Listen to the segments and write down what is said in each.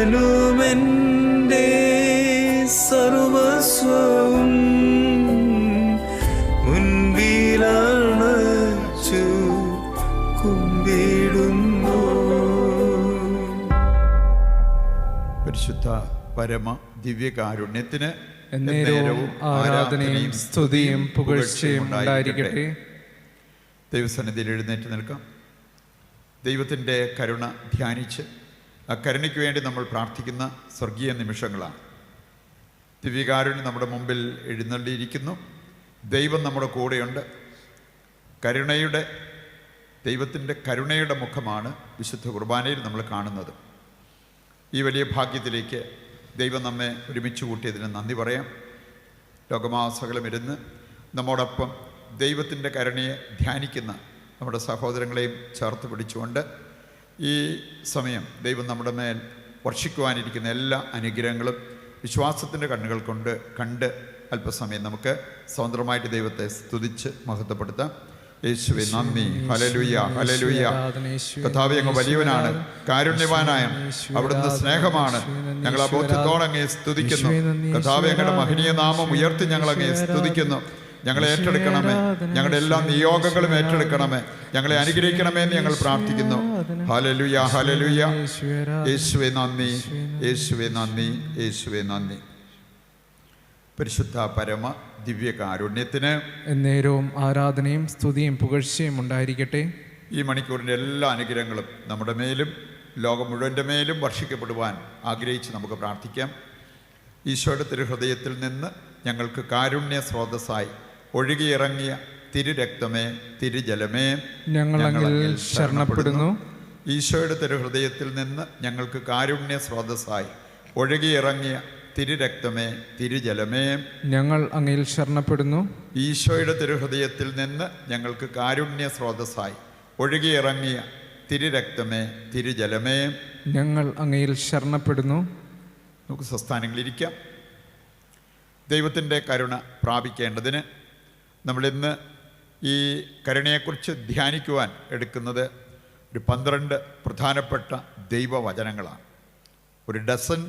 പകലുമെൻ്റെ സർവസ്വവും മുൻപിലണച്ചു കുമ്പിടുന്നു. പരിശുദ്ധ പരമ ദിവ്യകാരുണ്യത്തിന് എന്നേരവും ആരാധനയും സ്തുതിയും പുകഴ്ചയും ഉണ്ടായിരിക്കട്ടെ. ദൈവസന്നിധിയിൽ എഴുന്നേറ്റ് നിൽക്കാം. ദൈവത്തിൻ്റെ കരുണ ധ്യാനിച്ച് ആ കരുണയ്ക്ക് വേണ്ടി നമ്മൾ പ്രാർത്ഥിക്കുന്ന സ്വർഗീയ നിമിഷങ്ങളാണ്. ദിവ്യകാരുണ്യം നമ്മുടെ മുമ്പിൽ എഴുന്നള്ളിയിരിക്കുന്നു. ദൈവം നമ്മുടെ കൂടെയുണ്ട്. ദൈവത്തിൻ്റെ കരുണയുടെ മുഖമാണ് വിശുദ്ധ കുർബാനയിൽ നമ്മൾ കാണുന്നത്. ഈ വലിയ ഭാഗ്യത്തിലേക്ക് ദൈവം നമ്മെ ഒരുമിച്ച് കൂട്ടിയതിന് നന്ദി പറയാം. ലോകമാസകലം ഇരുന്ന് നമ്മോടൊപ്പം ദൈവത്തിൻ്റെ കരുണയെ ധ്യാനിക്കുന്ന നമ്മുടെ സഹോദരങ്ങളെയും ചേർത്ത് പിടിച്ചുകൊണ്ട് ഈ സമയം ദൈവം നമ്മുടെ മേൽ വർഷിക്കുവാനിരിക്കുന്ന എല്ലാ അനുഗ്രഹങ്ങളും വിശ്വാസത്തിൻ്റെ കണ്ണുകൾ കൊണ്ട് കണ്ട് അല്പസമയം നമുക്ക് സ്വതന്ത്രമായിട്ട് ദൈവത്തെ സ്തുതിച്ച് മഹത്വപ്പെടുത്താം. യേശുവേ നന്ദി, ഹല്ലേലൂയ, ഹല്ലേലൂയ. കർത്താവേ, അങ്ങ് വലിയവനാണ്, കാരുണ്യവാനായ അവിടുന്ന് സ്നേഹമാണ്. ഞങ്ങൾ ആ ബോധ്യത്തോടെ അങ്ങേ സ്തുതിക്കുന്നു. കർത്താവേ, അങ്ങയുടെ മഹനീയ നാമം ഉയർത്തി ഞങ്ങൾ അങ്ങേ സ്തുതിക്കുന്നു. ഞങ്ങളെ ഏറ്റെടുക്കണമേ, ഞങ്ങളുടെ എല്ലാ നിയോഗങ്ങളും ഏറ്റെടുക്കണമേ, ഞങ്ങളെ അനുഗ്രഹിക്കണമേ എന്ന് ഞങ്ങൾ പ്രാർത്ഥിക്കുന്നു. Hallelujah, hallelujah. യേശുവേ നന്ദി, യേശുവേ നന്ദി, യേശുവേ നന്ദി. പരിശുദ്ധ പരമ ദിവ്യകാരുണ്യത്തിന് എന്നേരവും ആരാധനയും സ്തുതിയും പുകഴ്ചയും ഉണ്ടായിരിക്കട്ടെ. ഈ മണിക്കൂറിൻ്റെ എല്ലാ അനുഗ്രഹങ്ങളും നമ്മുടെ മേലും ലോകം മുഴുവൻ്റെ മേലും വർഷിക്കപ്പെടുവാൻ ആഗ്രഹിച്ച് നമുക്ക് പ്രാർത്ഥിക്കാം. ഈശോയുടെ തിരുഹൃദയത്തിൽ നിന്ന് ഞങ്ങൾക്ക് കാരുണ്യ സ്രോതസ്സായി ഒഴുകിയിറങ്ങിയ തിരുരക്തമേ, തിരുജലമേ, ഞങ്ങൾ ശരണപ്പെടുന്നു. ഈശോയുടെ തിരുഹൃദയത്തിൽ നിന്ന് ഞങ്ങൾക്ക് കാരുണ്യ സ്രോതസ്സായി ഒഴുകിയിറങ്ങിയ തിരുരക്തമേ, തിരുജലമേ, ഞങ്ങൾ അങ്ങയിൽ ശരണപ്പെടുന്നു. ഈശോയുടെ തിരുഹൃദയത്തിൽ നിന്ന് ഞങ്ങൾക്ക് കാരുണ്യ സ്രോതസ്സായി ഒഴുകിയിറങ്ങിയ തിരുരക്തമേ, തിരുജലമേ, ഞങ്ങൾ അങ്ങയിൽ ശരണപ്പെടുന്നു. നമുക്ക് സ്വസ്ഥാനങ്ങളിരിക്കാം. ദൈവത്തിൻ്റെ കരുണ പ്രാപിക്കേണ്ടതിന് നമ്മളിന്ന് ഈ കരുണയെക്കുറിച്ച് ധ്യാനിക്കുവാൻ എടുക്കുന്നത് ഒരു 12 പ്രധാനപ്പെട്ട ദൈവവചനങ്ങളാണ്. ഒരു ഡസൻ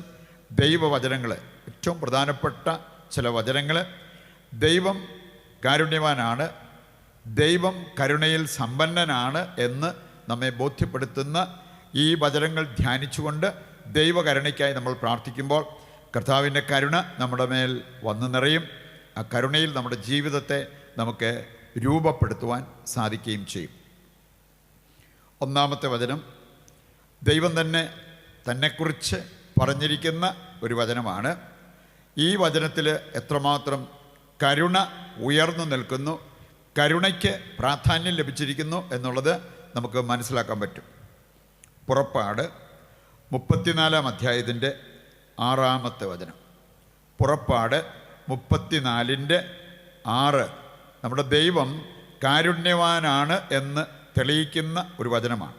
ദൈവവചനങ്ങൾ, ഏറ്റവും പ്രധാനപ്പെട്ട ചില വചനങ്ങൾ. ദൈവം കാരുണ്യവാനാണ്, ദൈവം കരുണയിൽ സമ്പന്നനാണ് എന്ന് നമ്മെ ബോധ്യപ്പെടുത്തുന്ന ഈ വചനങ്ങൾ ധ്യാനിച്ചുകൊണ്ട് ദൈവകരുണയ്ക്കായി നമ്മൾ പ്രാർത്ഥിക്കുമ്പോൾ കർത്താവിൻ്റെ കരുണ നമ്മുടെ മേൽ വന്നു നിറയും. ആ കരുണയിൽ നമ്മുടെ ജീവിതത്തെ നമുക്ക് രൂപപ്പെടുത്തുവാൻ സാധിക്കുകയും ചെയ്യും. ഒന്നാമത്തെ വചനം ദൈവം തന്നെക്കുറിച്ച് പറഞ്ഞിരിക്കുന്ന ഒരു വചനമാണ്. ഈ വചനത്തിൽ എത്രമാത്രം കരുണ ഉയർന്നു നിൽക്കുന്നു, കരുണയ്ക്ക് പ്രാധാന്യം ലഭിച്ചിരിക്കുന്നു എന്നുള്ളത് നമുക്ക് മനസ്സിലാക്കാൻ പറ്റും. പുറപ്പാട് 34-ാം അധ്യായത്തിൻ്റെ 6-ാമത്തെ വചനം. പുറപ്പാട് 34:6 നമ്മുടെ ദൈവം കാരുണ്യവാനാണ് എന്ന് തെളിയിക്കുന്ന ഒരു വചനമാണ്.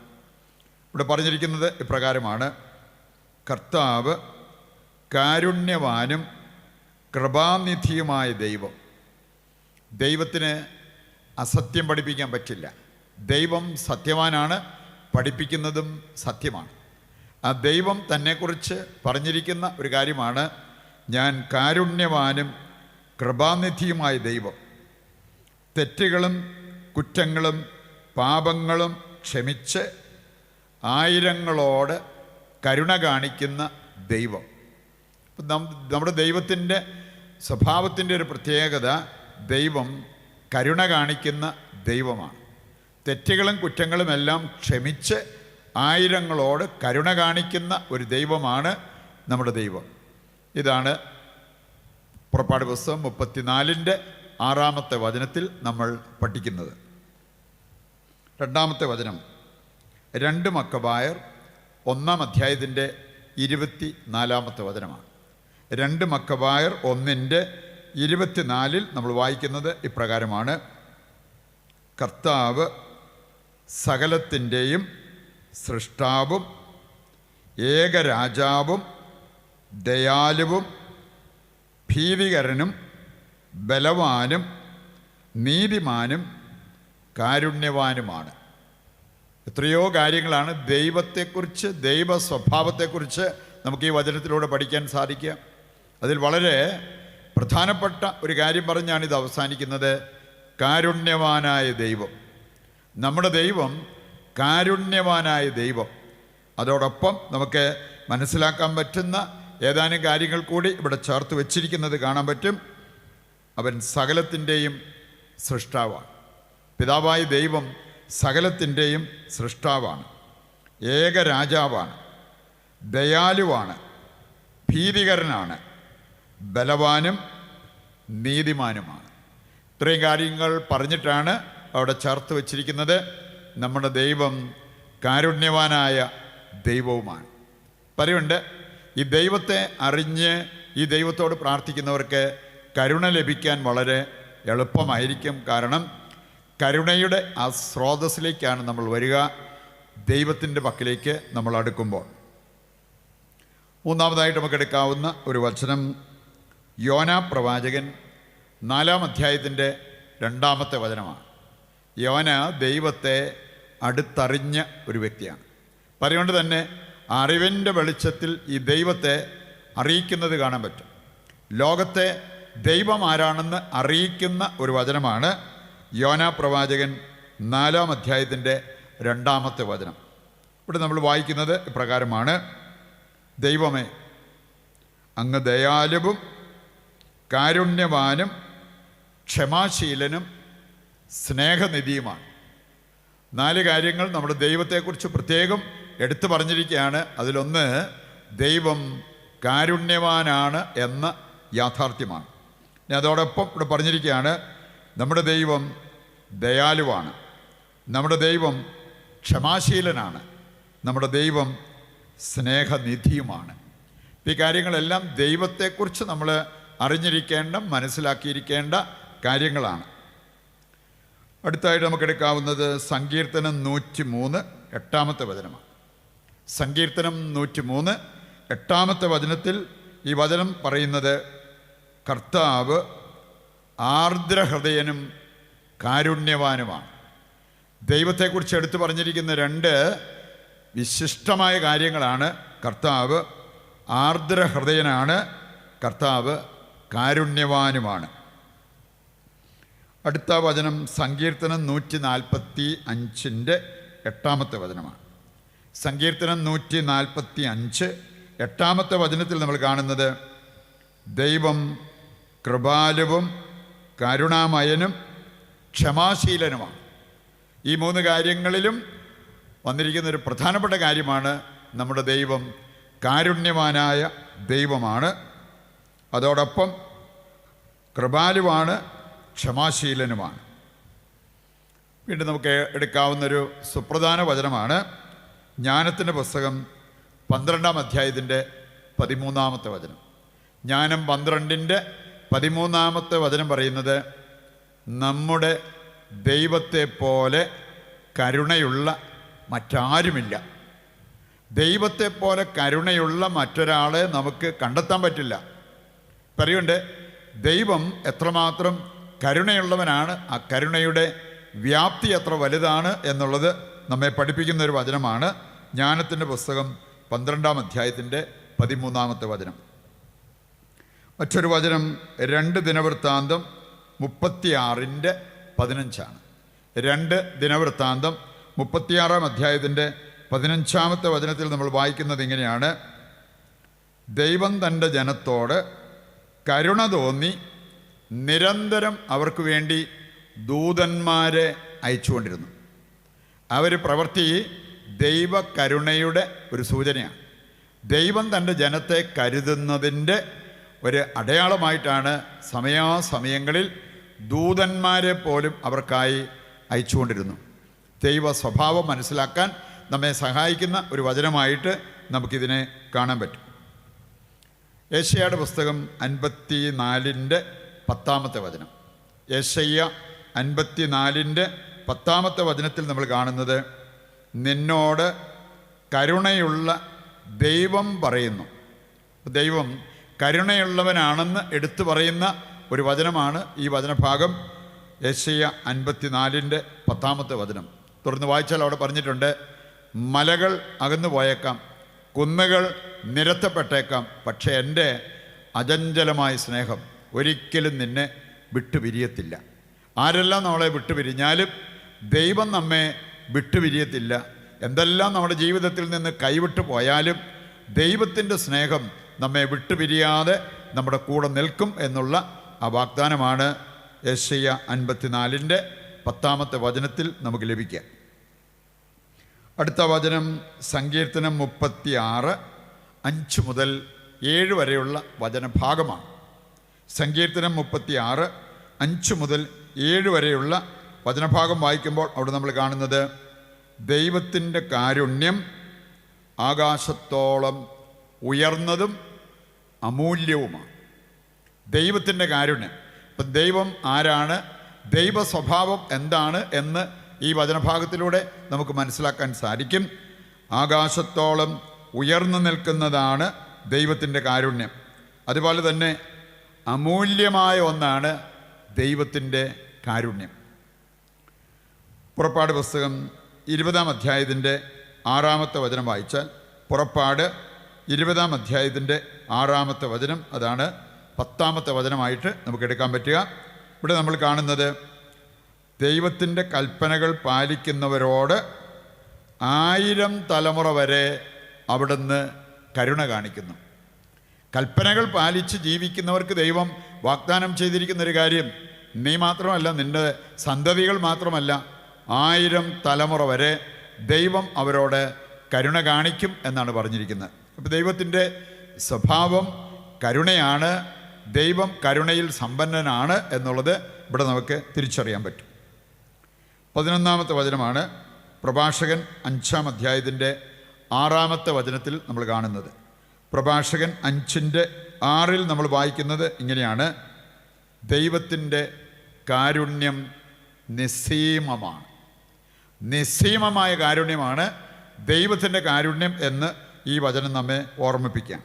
ഇവിടെ പറഞ്ഞിരിക്കുന്നത് ഇപ്രകാരമാണ്: കർത്താവ് കാരുണ്യവാനും കൃപാനിധിയുമായ ദൈവം. ദൈവത്തിന് അസത്യം പഠിപ്പിക്കാൻ പറ്റില്ല. ദൈവം സത്യവാനാണ്, പഠിപ്പിക്കുന്നതും സത്യമാണ്. ആ ദൈവം തന്നെക്കുറിച്ച് പറഞ്ഞിരിക്കുന്ന ഒരു കാര്യമാണ്: ഞാൻ കാരുണ്യവാനും കൃപാനിധിയുമായ ദൈവം. തെറ്റുകളും കുറ്റങ്ങളും പാപങ്ങളും ക്ഷമിച്ച് ആയിരങ്ങളോട് കരുണ കാണിക്കുന്ന ദൈവം. നമ്മുടെ ദൈവത്തിൻ്റെ സ്വഭാവത്തിൻ്റെ ഒരു പ്രത്യേകത, ദൈവം കരുണ കാണിക്കുന്ന ദൈവമാണ്. തെറ്റുകളും കുറ്റങ്ങളുമെല്ലാം ക്ഷമിച്ച് ആയിരങ്ങളോട് കരുണ കാണിക്കുന്ന ഒരു ദൈവമാണ് നമ്മുടെ ദൈവം. ഇതാണ് പുറപ്പാട് പുസ്തകം 34-ാമത്തെ വചനത്തിൽ നമ്മൾ പഠിക്കുന്നത്. 2-ാമത്തെ വചനം 2 മക്കബായർ 1-ാം അധ്യായത്തിൻ്റെ 24-ാമത്തെ വചനമാണ്. 2 മക്കബായർ 1:24 നമ്മൾ വായിക്കുന്നത് ഇപ്രകാരമാണ്: കർത്താവ് സകലത്തിൻ്റെയും സൃഷ്ടാവും ഏകരാജാവും ദയാലുവും ഭീതികരനും ബലവാനും നീതിമാനും കാരുണ്യവാനുമാണ്. എത്രയോ കാര്യങ്ങളാണ് ദൈവത്തെക്കുറിച്ച്, ദൈവ സ്വഭാവത്തെക്കുറിച്ച് നമുക്ക് ഈ വചനത്തിലൂടെ പഠിക്കാൻ സാധിക്കുക. അതിൽ വളരെ പ്രധാനപ്പെട്ട ഒരു കാര്യം പറഞ്ഞാണ് ഇത് അവസാനിക്കുന്നത്. കാരുണ്യവാനായ ദൈവം, നമ്മുടെ ദൈവം കാരുണ്യവാനായ ദൈവം. അതോടൊപ്പം നമുക്ക് മനസ്സിലാക്കാൻ പറ്റുന്ന ഏതാനും കാര്യങ്ങൾ കൂടി ഇവിടെ ചേർത്ത് വച്ചിരിക്കുന്നത് കാണാൻ പറ്റും. അവൻ സകലത്തിൻ്റെയും സൃഷ്ടാവാണ്. പിതാവായ ദൈവം സകലത്തിൻ്റെയും സൃഷ്ടാവാണ്, ഏകരാജാവാണ്, ദയാലുവാണ്, ഭീതികരനാണ്, ബലവാനും നീതിമാനുമാണ്. ഇത്രയും കാര്യങ്ങൾ പറഞ്ഞിട്ടാണ് അവിടെ ചേർത്ത് വച്ചിരിക്കുന്നത്. നമ്മുടെ ദൈവം കാരുണ്യവാനായ ദൈവവുമാണ്. പറയുന്നുണ്ട്, ഈ ദൈവത്തെ അറിഞ്ഞ് ഈ ദൈവത്തോട് പ്രാർത്ഥിക്കുന്നവർക്ക് കരുണ ലഭിക്കാൻ വളരെ എളുപ്പമായിരിക്കും. കാരണം കരുണയുടെ ആ സ്രോതസ്സിലേക്കാണ് നമ്മൾ വരിക, ദൈവത്തിൻ്റെ പക്കലേക്ക് നമ്മൾ അടുക്കുമ്പോൾ. മൂന്നാമതായിട്ട് നമുക്ക് എടുക്കാവുന്ന ഒരു വചനം യോനാ പ്രവാചകൻ 4-ാം അധ്യായത്തിൻ്റെ 2-ാമത്തെ വചനമാണ്. യോന ദൈവത്തെ അടുത്തറിഞ്ഞ ഒരു വ്യക്തിയാണ്. പറയുകൊണ്ട് തന്നെ അറിവിൻ്റെ വെളിച്ചത്തിൽ ഈ ദൈവത്തെ അറിയിക്കുന്നത് കാണാൻ പറ്റും. ലോകത്തെ ദൈവം ആരാണെന്ന് അറിയിക്കുന്ന ഒരു വചനമാണ് യോനാ പ്രവാചകൻ 4-ാം അധ്യായത്തിൻ്റെ 2-ാമത്തെ വചനം. ഇവിടെ നമ്മൾ വായിക്കുന്നത് ഇപ്രകാരമാണ്: ദൈവമേ, അങ്ങ് ദയാലുവും കാരുണ്യവാനും ക്ഷമാശീലനും സ്നേഹനിധിയുമാണ്. 4 കാര്യങ്ങൾ നമ്മുടെ ദൈവത്തെക്കുറിച്ച് പ്രത്യേകം എടുത്തു പറഞ്ഞിരിക്കുകയാണ്. അതിലൊന്ന് ദൈവം കാരുണ്യവാനാണ് എന്ന യാഥാർത്ഥ്യമാണ്. ഇനി അതോടൊപ്പം ഇവിടെ പറഞ്ഞിരിക്കുകയാണ് നമ്മുടെ ദൈവം ദയാലുവാണ്, നമ്മുടെ ദൈവം ക്ഷമാശീലനാണ്, നമ്മുടെ ദൈവം സ്നേഹനിധിയുമാണ്. ഈ കാര്യങ്ങളെല്ലാം ദൈവത്തെക്കുറിച്ച് നമ്മൾ അറിഞ്ഞിരിക്കേണ്ട, മനസ്സിലാക്കിയിരിക്കേണ്ട കാര്യങ്ങളാണ്. അടുത്തായിട്ട് നമുക്ക് എടുക്കാവുന്നത് സങ്കീർത്തനം 103 8-ാമത്തെ വചനമാണ്. സങ്കീർത്തനം 103 8-ാമത്തെ വചനത്തിൽ ഈ വചനം പറയുന്നത് കർത്താവ് ആർദ്രഹൃദയനും കാരുണ്യവാനുമാണ്. ദൈവത്തെക്കുറിച്ച് എടുത്തു പറഞ്ഞിരിക്കുന്ന 2 വിശിഷ്ടമായ കാര്യങ്ങളാണ്. കർത്താവ് ആർദ്രഹൃദയനാണ്, കർത്താവ് കാരുണ്യവാനുമാണ്. അടുത്ത വചനം സങ്കീർത്തനം 145 8-ാമത്തെ വചനമാണ്. സങ്കീർത്തനം 145 8-ാമത്തെ വചനത്തിൽ നമ്മൾ കാണുന്നത് ദൈവം കൃപാലുവും കരുണാമയനും ക്ഷമാശീലനുമാണ്. ഈ 3 കാര്യങ്ങളിലും വന്നിരിക്കുന്ന ഒരു പ്രധാനപ്പെട്ട കാര്യമാണ് നമ്മുടെ ദൈവം കാരുണ്യവാനായ ദൈവമാണ്, അതോടൊപ്പം കൃപാലുവാണ്, ക്ഷമാശീലനുമാണ്. വീണ്ടും നമുക്ക് എടുക്കാവുന്നൊരു സുപ്രധാന വചനമാണ് ജ്ഞാനത്തിൻ്റെ പുസ്തകം 12-ാം അധ്യായത്തിൻ്റെ 13-ാമത്തെ വചനം. ജ്ഞാനം 12-ന്റെ 13-ാമത്തെ വചനം പറയുന്നത് നമ്മുടെ ദൈവത്തെ പോലെ കരുണയുള്ള മറ്റാരുമില്ല. ദൈവത്തെ പോലെ കരുണയുള്ള മറ്റൊരാളെ നമുക്ക് കണ്ടെത്താൻ പറ്റില്ല. പറയുന്നുണ്ട് ദൈവം എത്രമാത്രം കരുണയുള്ളവനാണ്, ആ കരുണയുടെ വ്യാപ്തി എത്ര വലുതാണ് എന്നുള്ളത് നമ്മെ പഠിപ്പിക്കുന്ന ഒരു വചനമാണ് ജ്ഞാനത്തിൻ്റെ പുസ്തകം 12-ാം അധ്യായത്തിൻ്റെ 13-ാമത്തെ വചനം. മറ്റൊരു വചനം 2 ദിനവൃത്താന്തം 36-ന്റെ 15-ആണ്. 2 ദിനവൃത്താന്തം 36-ാം അധ്യായത്തിൻ്റെ 15-ാമത്തെ വചനത്തിൽ നമ്മൾ വായിക്കുന്നത് ഇങ്ങനെയാണ്: ദൈവം തൻ്റെ ജനത്തോട് കരുണ തോന്നി നിരന്തരം അവർക്ക് വേണ്ടി ദൂതന്മാരെ അയച്ചുകൊണ്ടിരുന്നു. അവർ പ്രവൃത്തി ദൈവകരുണയുടെ ഒരു സൂചനയാണ്. ദൈവം തൻ്റെ ജനത്തെ കരുതുന്നതിൻ്റെ ഒരു അടയാളമായിട്ടാണ് സമയാസമയങ്ങളിൽ ദൂതന്മാരെ പോലും അവർക്കായി അയച്ചുകൊണ്ടിരുന്നു. ദൈവ സ്വഭാവം മനസ്സിലാക്കാൻ നമ്മെ സഹായിക്കുന്ന ഒരു വചനമായിട്ട് നമുക്കിതിനെ കാണാൻ പറ്റും. യെശയ്യായുടെ പുസ്തകം 54-ന്റെ 10-ാമത്തെ വചനം. യെശയ്യ 54-ന്റെ 10-ാമത്തെ വചനത്തിൽ നമ്മൾ കാണുന്നത് നിന്നോട് കരുണയുള്ള ദൈവം പറയുന്നു. ദൈവം കരുണയുള്ളവനാണെന്ന് എടുത്തു പറയുന്ന ഒരു വചനമാണ് ഈ വചനഭാഗം. യെശയ്യ 54-ന്റെ 10-ാമത്തെ വചനം തുടർന്ന് വായിച്ചാൽ അവിടെ പറഞ്ഞിട്ടുണ്ട്: മലകൾ അകന്നു പോയേക്കാം, കുന്നുകൾ നിരത്തപ്പെട്ടേക്കാം, പക്ഷേ എൻ്റെ അചഞ്ചലമായ സ്നേഹം ഒരിക്കലും നിന്നെ വിട്ടുപിരിയത്തില്ല. ആരെല്ലാം നമ്മളെ വിട്ടുപിരിഞ്ഞാലും ദൈവം നമ്മെ വിട്ടുപിരിയത്തില്ല. എന്തെല്ലാം നമ്മുടെ ജീവിതത്തിൽ നിന്ന് കൈവിട്ടു പോയാലും ദൈവത്തിൻ്റെ സ്നേഹം നമ്മെ വിട്ടുപിരിയാതെ നമ്മുടെ കൂടെ നിൽക്കും എന്നുള്ള ആ വാഗ്ദാനമാണ് യെശയ്യാ 54-ന്റെ 10-ാമത്തെ വചനത്തിൽ നമുക്ക് ലഭിക്കുക. അടുത്ത വചനം സങ്കീർത്തനം 36 5 മുതൽ 7 വരെയുള്ള വചനഭാഗമാണ്. സങ്കീർത്തനം 36 5 മുതൽ 7 വരെയുള്ള വചനഭാഗം വായിക്കുമ്പോൾ അവിടെ നമ്മൾ കാണുന്നത് ദൈവത്തിൻ്റെ കാരുണ്യം ആകാശത്തോളം ഉയർന്നതും അമൂല്യവുമാണ്. ദൈവത്തിൻ്റെ കാരുണ്യം. ഇപ്പം ദൈവം ആരാണ്, ദൈവ സ്വഭാവം എന്താണ് എന്ന് ഈ വചനഭാഗത്തിലൂടെ നമുക്ക് മനസ്സിലാക്കാൻ സാധിക്കും. ആകാശത്തോളം ഉയർന്നു നിൽക്കുന്നതാണ് ദൈവത്തിൻ്റെ കാരുണ്യം. അതുപോലെ തന്നെ അമൂല്യമായ ഒന്നാണ് ദൈവത്തിൻ്റെ കാരുണ്യം. പുറപ്പാട് പുസ്തകം 20-ാം അധ്യായത്തിൻ്റെ 6-ാമത്തെ വചനം വായിച്ചാൽ, പുറപ്പാട് 20-ാം അധ്യായത്തിൻ്റെ 6-ാമത്തെ വചനം, അതാണ് 10-ാമത്തെ വചനമായിട്ട് നമുക്ക് എടുക്കാൻ പറ്റുക. ഇവിടെ നമ്മൾ കാണുന്നത് ദൈവത്തിൻ്റെ കൽപ്പനകൾ പാലിക്കുന്നവരോട് 1000 തലമുറ വരെ അവിടുന്ന് കരുണ കാണിക്കുന്നു. കൽപ്പനകൾ പാലിച്ച് ജീവിക്കുന്നവർക്ക് ദൈവം വാഗ്ദാനം ചെയ്തിരിക്കുന്നൊരു കാര്യം, നീ മാത്രമല്ല, നിൻ്റെ സന്തതികൾ മാത്രമല്ല, 1000 തലമുറ വരെ ദൈവം അവരോട് കരുണ കാണിക്കും എന്നാണ് പറഞ്ഞിരിക്കുന്നത്. അപ്പോൾ ദൈവത്തിൻ്റെ സ്വഭാവം കരുണയാണ്. ദൈവം കരുണയിൽ സമ്പന്നനാണ് എന്നുള്ളത് ഇവിടെ നമുക്ക് തിരിച്ചറിയാൻ പറ്റും. 11-ാമത്തെ വചനമാണ് പ്രഭാഷകൻ 5-ാം അധ്യായത്തിൻ്റെ 6-ാമത്തെ വചനത്തിൽ നമ്മൾ കാണുന്നത്. പ്രഭാഷകൻ 5:6 നമ്മൾ വായിക്കുന്നത് ഇങ്ങനെയാണ്: ദൈവത്തിൻ്റെ കാരുണ്യം നിസ്സീമമാണ്. നിസ്സീമമായ കാരുണ്യമാണ് ദൈവത്തിൻ്റെ കാരുണ്യം എന്ന് ഈ വചനം നമ്മെ ഓർമ്മിപ്പിക്കാം.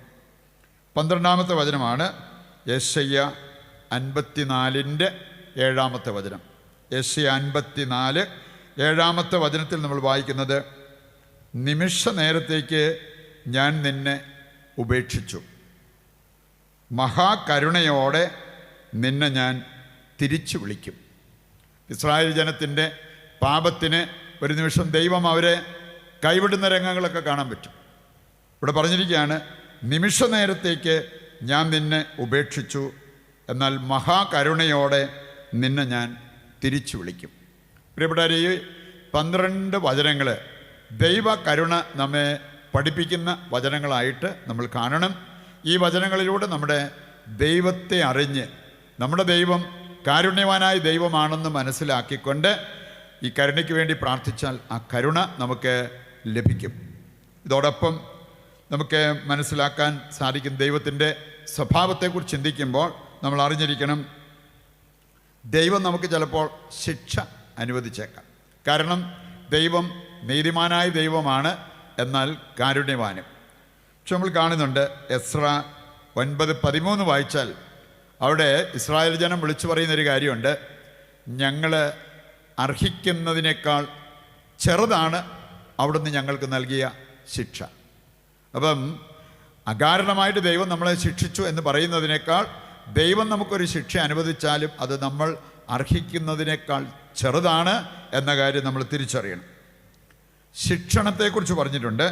12-ാമത്തെ വചനമാണ് യെശയ്യാ 54-ന്റെ 7-ാമത്തെ വചനം. യെശയ്യാ 54 7-ാമത്തെ വചനത്തിൽ നമ്മൾ വായിക്കുന്നത്: നിമിഷ നേരത്തേക്ക് ഞാൻ നിന്നെ ഉപേക്ഷിച്ചു, മഹാകരുണയോടെ നിന്നെ ഞാൻ തിരിച്ചു വിളിക്കും. ഇസ്രായേൽ ജനത്തിൻ്റെ പാപത്തിന് ഒരു നിമിഷം ദൈവം അവരെ കൈവിടുന്ന രംഗങ്ങളൊക്കെ കാണാൻ പറ്റും. ഇവിടെ പറഞ്ഞിരിക്കുകയാണ്, നിമിഷ നേരത്തേക്ക് ഞാൻ നിന്നെ ഉപേക്ഷിച്ചു, എന്നാൽ മഹാകരുണയോടെ നിന്നെ ഞാൻ തിരിച്ചു വിളിക്കും. പ്രിയപ്പെട്ടവരെ, ഈ 12 വചനങ്ങൾ ദൈവ കരുണ നമ്മെ പഠിപ്പിക്കുന്ന വചനങ്ങളായിട്ട് നമ്മൾ കാണണം. ഈ വചനങ്ങളിലൂടെ നമ്മുടെ ദൈവത്തെ അറിഞ്ഞ് നമ്മുടെ ദൈവം കാരുണ്യവാനായ ദൈവമാണെന്ന് മനസ്സിലാക്കിക്കൊണ്ട് ഈ കരുണയ്ക്ക് വേണ്ടി പ്രാർത്ഥിച്ചാൽ ആ കരുണ നമുക്ക് ലഭിക്കും. ഇതോടൊപ്പം നമുക്ക് മനസ്സിലാക്കാൻ സാധിക്കും, ദൈവത്തിൻ്റെ സ്വഭാവത്തെക്കുറിച്ച് ചിന്തിക്കുമ്പോൾ നമ്മൾ അറിഞ്ഞിരിക്കണം, ദൈവം നമുക്ക് ചിലപ്പോൾ ശിക്ഷ അനുവദിച്ചേക്കാം. കാരണം ദൈവം നീതിമാനായ ദൈവമാണ്, എന്നാൽ കാരുണ്യവാനും. പക്ഷെ നമ്മൾ കാണുന്നുണ്ട്, എസ്ര 9:13 വായിച്ചാൽ അവിടെ ഇസ്രായേൽ ജനം വിളിച്ചു പറയുന്നൊരു കാര്യമുണ്ട്: ഞങ്ങൾ അർഹിക്കുന്നതിനേക്കാൾ ചെറുതാണ് അവിടുന്ന് ഞങ്ങൾക്ക് നൽകിയ ശിക്ഷ. അപ്പം അകാരണമായിട്ട് ദൈവം നമ്മളെ ശിക്ഷിച്ചു എന്ന് പറയുന്നതിനേക്കാൾ ദൈവം നമുക്കൊരു ശിക്ഷ അനുവദിച്ചാലും അത് നമ്മൾ അർഹിക്കുന്നതിനേക്കാൾ ചെറുതാണ് എന്ന കാര്യം നമ്മൾ തിരിച്ചറിയണം. ശിക്ഷണത്തെക്കുറിച്ച് പറഞ്ഞിട്ടുണ്ട്.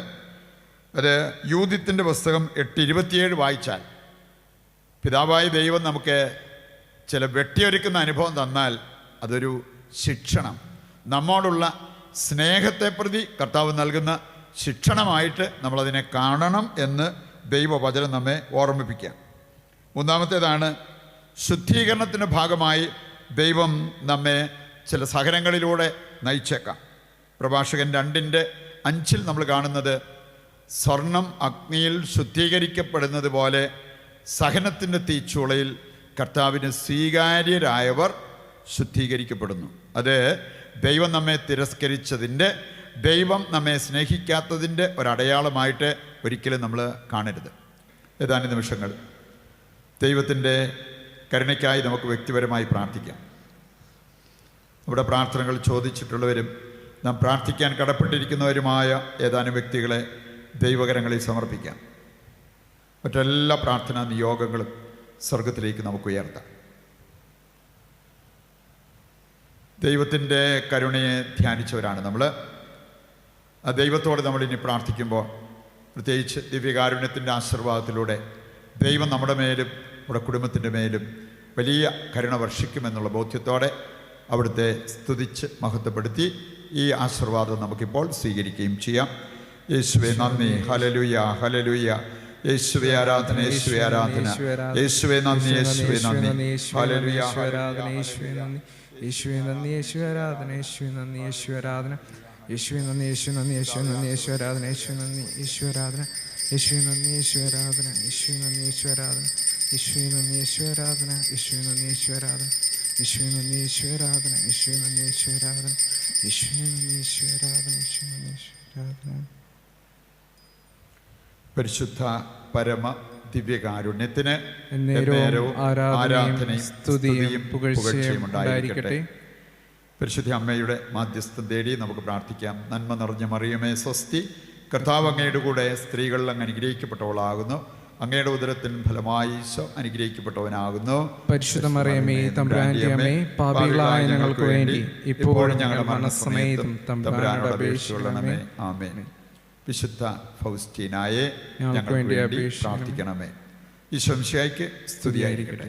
അത് യൂദിത്തിൻ്റെ പുസ്തകം 8:27 വായിച്ചാൽ, പിതാവായ ദൈവം നമുക്ക് ചില വെട്ടിയൊരുക്കുന്ന അനുഭവം തന്നാൽ അതൊരു ശിക്ഷണം, നമ്മോടുള്ള സ്നേഹത്തെ പ്രതി കർത്താവ് നൽകുന്ന ശിക്ഷണമായിട്ട് നമ്മളതിനെ കാണണം എന്ന് ദൈവവചനം നമ്മെ ഓർമ്മിപ്പിക്കുക. 3-ാമത്തേതാണ് ശുദ്ധീകരണത്തിൻ്റെ ഭാഗമായി ദൈവം നമ്മെ ചില സഹനങ്ങളിലൂടെ നയിച്ചേക്കാം. പ്രഭാഷകൻ 2:5 നമ്മൾ കാണുന്നത്, സ്വർണം അഗ്നിയിൽ ശുദ്ധീകരിക്കപ്പെടുന്നത് പോലെ സഹനത്തിൻ്റെ തീച്ചൂളയിൽ കർത്താവിന് സ്വീകാര്യരായവർ ശുദ്ധീകരിക്കപ്പെടുന്നു. അത് ദൈവം നമ്മെ തിരസ്കരിച്ചതിൻ്റെ, ദൈവം നമ്മെ സ്നേഹിക്കാത്തതിൻ്റെ ഒരടയാളമായിട്ട് ഒരിക്കലും നമ്മൾ കാണരുത്. ഏതാനും നിമിഷങ്ങൾ ദൈവത്തിൻ്റെ കരുണയ്ക്കായി നമുക്ക് വ്യക്തിപരമായി പ്രാർത്ഥിക്കാം. നമ്മുടെ പ്രാർത്ഥനകൾ ചോദിച്ചിട്ടുള്ളവരും നാം പ്രാർത്ഥിക്കാൻ കടപ്പെട്ടിരിക്കുന്നവരുമായ ഏതാനും വ്യക്തികളെ ദൈവകരങ്ങളിൽ സമർപ്പിക്കാം. മറ്റെല്ലാ പ്രാർത്ഥനാ നിയോഗങ്ങളും സ്വർഗത്തിലേക്ക് നമുക്ക് ഉയർത്താം. ദൈവത്തിൻ്റെ കരുണയെ ധ്യാനിച്ചവരാണ് നമ്മൾ. ആ ദൈവത്തോട് നമ്മളിനി പ്രാർത്ഥിക്കുമ്പോൾ പ്രത്യേകിച്ച് ദിവ്യകാരുണ്യത്തിൻ്റെ ആശീർവാദത്തിലൂടെ ദൈവം നമ്മുടെ മേലും നമ്മുടെ കുടുംബത്തിൻ്റെ മേലും വലിയ കരുണ വർഷിക്കുമെന്നുള്ള ബോധ്യത്തോടെ അവിടുത്തെ സ്തുതിച്ച് മഹത്വപ്പെടുത്തി ഈ ആശീർവാദം നമുക്കിപ്പോൾ സ്വീകരിക്കുകയും ചെയ്യാം. യേശുവേ നന്ദി, ഹല്ലേലൂയ, ഹല്ലേലൂയ. യേശുവേ ആരാധന, യേശുവേ ആരാധന. യേശുവേ നന്ദി, യേശുവേ നന്ദി. ഹല്ലേലൂയ, യേശുവേ നന്ദി, യേശുവേ നന്ദി, യേശുവേ ആരാധന, യേശുവേ നന്ദി, യേശുവേ ആരാധന. യേശുവേ നന്ദി, യേശുവേ നന്ദി, യേശുവേ നന്ദി, യേശുവേ ആരാധന, യേശുവേ നന്ദി, യേശുവേ ആരാധന. യേശുവേ നന്ദി, യേശുവേ ആരാധന, യേശുവേ നന്ദി, യേശുവേ ആരാധന. യേശുവേ നന്ദി, യേശുവേ ആരാധന, യേശുവേ നന്ദി, യേശുവേ ആരാധന. യേശുവേ നന്ദി, യേശുവേ ആരാധന, യേശുവേ നന്ദി, യേശുവേ ആരാധന. യേശുവേ നന്ദി, യേശുവേ ആരാധന, യേശുവേ നന്ദി, യേശുവേ ആരാധന. പരിശുദ്ധ പരമ ദിവ്യകാരുണ്യത്തിന് എന്നേരവും ആരാധനയും സ്തുതിയും പുകഴ്ചയും ഉണ്ടായിരിക്കട്ടെ. പരിശുദ്ധ അമ്മയുടെ മാധ്യസ്ഥം തേടി നമുക്ക് പ്രാർത്ഥിക്കാം. നന്മ നിറഞ്ഞ മറിയമേ സ്വസ്തി, കർത്താവ് അങ്ങയുടെ കൂടെ സ്ത്രീകൾ അങ്ങ് അനുഗ്രഹിക്കപ്പെട്ടവളാകുന്നു. അങ്ങയുടെ ഉദരത്തിൻ ഫലമായി ഈശോ അനുഗ്രഹിക്കപ്പെട്ടവനാകുന്നു. പരിശുദ്ധ മറിയമേ തമ്പുരാന്റെ അമ്മേ, പാപികളായ ഞങ്ങൾക്ക് വേണ്ടി ഇപ്പോഴും ഞങ്ങളുടെ മരണസമയത്തും തമ്പുരാനോട് അപേക്ഷിച്ചുകൊള്ളണമേ. ആമേൻ. വിശുദ്ധ ഫൗസ്റ്റീനായെ ഞങ്ങൾക്ക് വേണ്ടി പ്രാർത്ഥിക്കണമേ. ഈശോ മിശിഹായ്ക്ക് സ്തുതിയായിരിക്കട്ടെ.